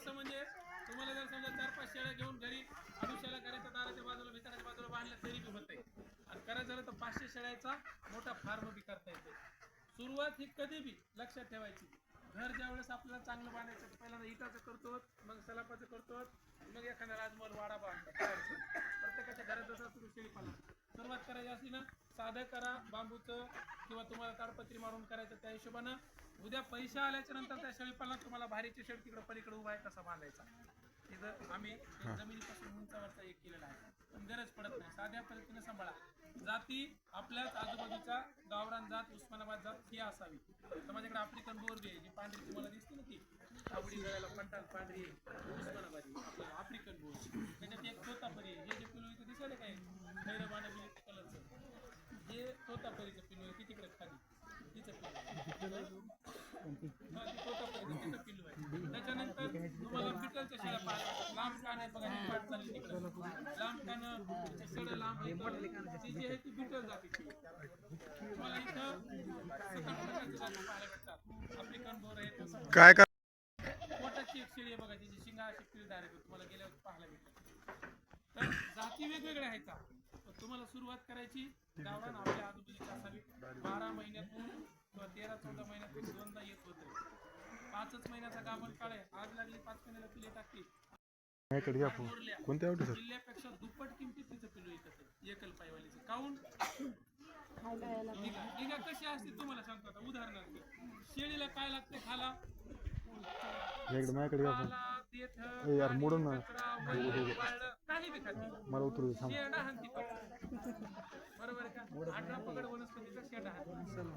कसं म्हणजे तुम्हाला जर समजा 4-5 शेळ्या घेऊन घरी आयुष्याला घराच्या दाराच्या बाजूला भितराच्या बाजूला बांधलं तरी बी होतंय. आणि करायचं झालं तर 500 शेळ्याचा मोठा फार्म बी करता येते. सुरुवात ही कधी बी लक्षात ठेवायची. घर ज्यावेळेस आपल्याला चांगलं बांधायचं पहिल्यांदा इटाचं करतो, मग सलापाचं करतो, मग एखादा राजमहल वाडा बांधतो. प्रत्येकाच्या घरात जसं सुरू शेळीपालन सुरुवात करायची असली ना, साधं करा बांबूचं किंवा तुम्हाला ताडपत्री मारून करायचं त्या हिशोबानं. उद्या पैसे आल्याच्या नंतर त्या शेळीपालनात तुम्हाला भारीची शेड तिकडे पलीकडे उभा आहे कसा बांधायचा तिथं आम्ही जमिनीपासून उंचावरचा एक केलेला आहे. पण गरज पडत नाही, साध्या पद्धतीने सांभाळा. जाती आपल्याच आजूबाजूच्या गावरान जात उस्मानाबाद जात ही असावी. तर माझ्याकडे आफ्रिकन बोरबी आहे जी पांढरी तुम्हाला दिसते ना, ती आवडी गळ्याला पंटाल पांढरी उस्मानाबादी आपलं आफ्रिकन बोर. त्याच्यात एक तोतापरी आहे. हे जे पिलू इथे दिसलं काय खैरबाना बिली कलरचं जे तोतापरीचं पिलू आहे ती तिकडे खाली तिचं पिलू तोतापरीचं तिचं पिलू आहे. त्याच्यानंतर तुम्हाला बिटलच्या शेळ्या पाहायला लांब कान आहे बघा, ही पाठ चालली तिकडे लांब कान शेळ्या लांब ती जी आहे ती बिटल जातीची. तुम्हाला इथं 7 प्रकारची जाती पाहायला भेटतात. आफ्रिकन बोर आहे काय काय पोटाची एक शेळी आहे बघा, तिची शिंगा अशी पिळदार आहे, तुम्हाला गेल्यावर पाहायला भेटतात. तर जाती वेगवेगळ्या आहेत. तुम्हाला सुरुवात करायची गावरान आपल्या आजूबाजूची असावी. 12 महिन्यातून किंवा 13-14 महिन्यातून दोनदा येत होते. 5च महिन्याचा गाभण काळ आहे. आज लागली 5 महिन्याला पिले टाकते. कोणत्या जिल्ह्यापेक्षा दुप्पट किमतीत तिचं पिलू येतं एकल पायवालीचं. काऊन निगा कशी असते तुम्हाला सांगतो आता. उदाहरणार्थ शेळीला काय लागते खाला, यार मोडून ना काही बी खाते मला उतरू शेंडा हाणती बरोबर आहे का. 18 पगड वनस्पतीचा शेंडा हाणती.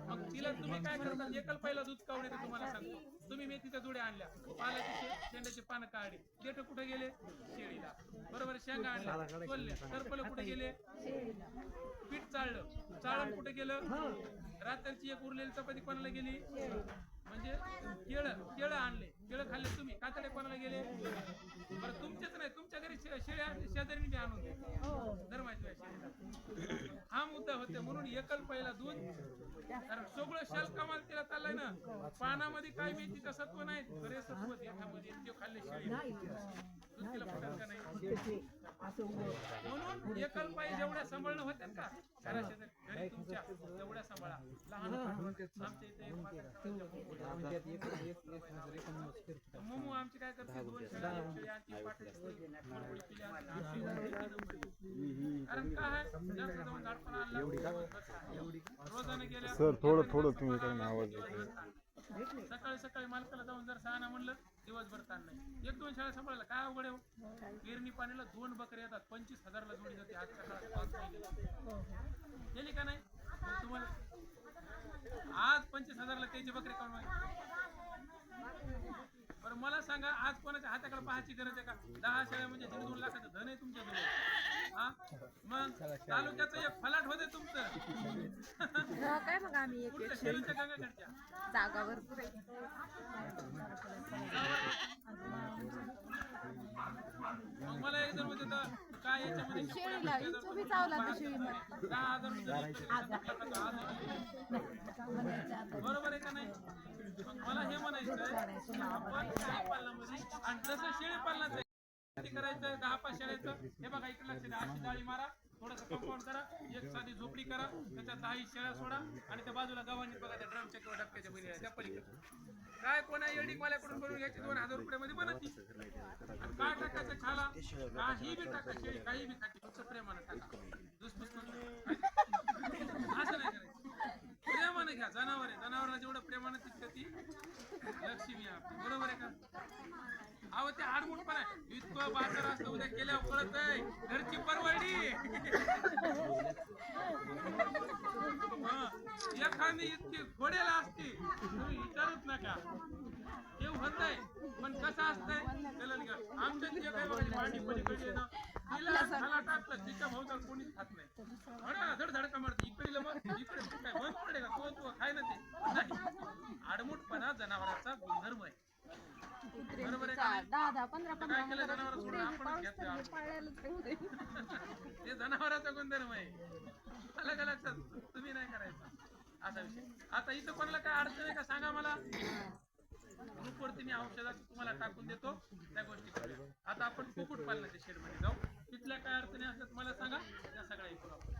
मग तिला तुम्ही काय करता, एकल पहिला दूध कावडे तर तुम्हाला सांगतो. तुम्ही मेथीच्या जुड्या आणल्या, पाल्याची शेंड्याची पानं काढली, देठ कुठे गेले शेळीला, बरोबर. शेंगा आणल्या सोलल्या, टरफल कुठे गेले पीठ चाळलं, चाळण कुठे गेलं, रात्रीची एक उरलेली चपाती कोणाला गेली, म्हणजे केळं आणले, केळं खाल्ले तुम्ही, कातडे कोणाला गेले, बरं तुमचेच नाही तुमच्या घरी शेळ्या शेजारी बी आणून दे धर्माच्या शेळीला. हा मुद्दा होते. म्हणून एकल पहिला दूध, कारण सगळं शाल कमाल तिला चाललंय ना. पानामध्ये काय मेथीचं सत्व नाही, बरे सत्व देठामध्ये ते खाल्ले शेळी तिला पटल का नाही. म्हणून एकल पाय जेवढ्या सांभाळणं होते का घराच्या घरी तुमच्या तेवढ्या सांभाळा. लहान आमच्या इथे मोमो आमची काय करते 2 शेळ्या कारण काय जास्त जाऊन झाडपण आणला रोजाने गेल्या सर थोडं तुम्ही काय आवाज सकाळी सकाळी मालकाला जाऊन जर सहा म्हणलं दिवसभर ताण नाही. 1-2 शेळ्या सांभाळायला काय अवघड आहे. पेरणी पाणीला 2 बकरे येतात, 25,000ला जोडी जाते. आजच्या काळात 5 महिने गेली का नाही. तुम्हाला आज 25,000ला त्याची बकरी काढून बरं मला सांगा, आज कोणाच्या हाताकडे पाहायची गरज आहे का. 10 शेळ्या म्हणजे 1.5-2 लाखाचं धन आहे तुमच्या जवळ. हा मग तालुक्याचं एक फलाट होते तुमचं काय. मग आम्ही कुठल्या शेळीच्या गंगाकडच्या जागा भरपूर आहे. मग मला एकदम म्हणजे काय याच्यामध्ये शेळीला तुम्ही चावला तर शेळीमध्ये 10,000 बरोबर आहे का नाही. मग मला हे म्हणायचं आपण शेळीपालनामध्ये आणि जसं शेळीपालनाचं करायचं 10-5 शेळ्याचं हे बघा इकडे लक्ष द्या. अशी जाळी मारा, थोडंसं कंपाऊंड करा, एक साधी झोपडी करा, त्याच्यात 10 शेळ्या सोडा आणि त्या बाजूला गव्हाणी बघा त्या ड्रमच्या किंवा डबक्याच्या बहिणी त्या पलीकडे काय कोणा एडिंग वाल्याकडून बनवून घ्यायची 2,000 रुपयामध्ये बनती. आणि काय टाकायचं खाला काही बी टाका, शेळी काही बी खाते, फक्त प्रेमानं टाका. दुसपुस असं नाही करायचं. प्रेमानं घ्या. जनावर आहे, जनावरांना जेवढं प्रेमानं तितकं ती लक्ष्मी आपली, बरोबर आहे का. अहो ते आडमुठपण आहे. इतकं बाजार असतं उद्या केल्यावर कळत आहे घरची परवडली. एखादी इतकी घोड्याला असते तुम्ही विचारूच नका. हे होत आहे पण कसं असतंय आमच्या जे काही बघायची भांडी पलीकडे ना तिला खाला टाकलं तिच्या भाऊचा कोणीच खात नाही. म्हणा धडधडका मारते इकडे मग इकडे काय बंद पडे का तो खाय ना ते नाही. आडमुठपणा जनावरांचा गुणधर्म आहे. बरोबर आहे का. 10-15 ते जनावरांचा गुणधर्म आहे. अलग अलग तुम्ही नाही करायचं असा विषय. आता इथं कोणाला काय अडचण आहे का सांगा मला. ग्रुपवरती मी औषधाचं तुम्हाला टाकून देतो, त्या गोष्टी करूया. आता आपण कुक्कुट पालनाच्या शेडमध्ये जाऊ. तिथल्या काय अडचणी असतात मला सांगा, त्या सगळ्या ऐकू आपण.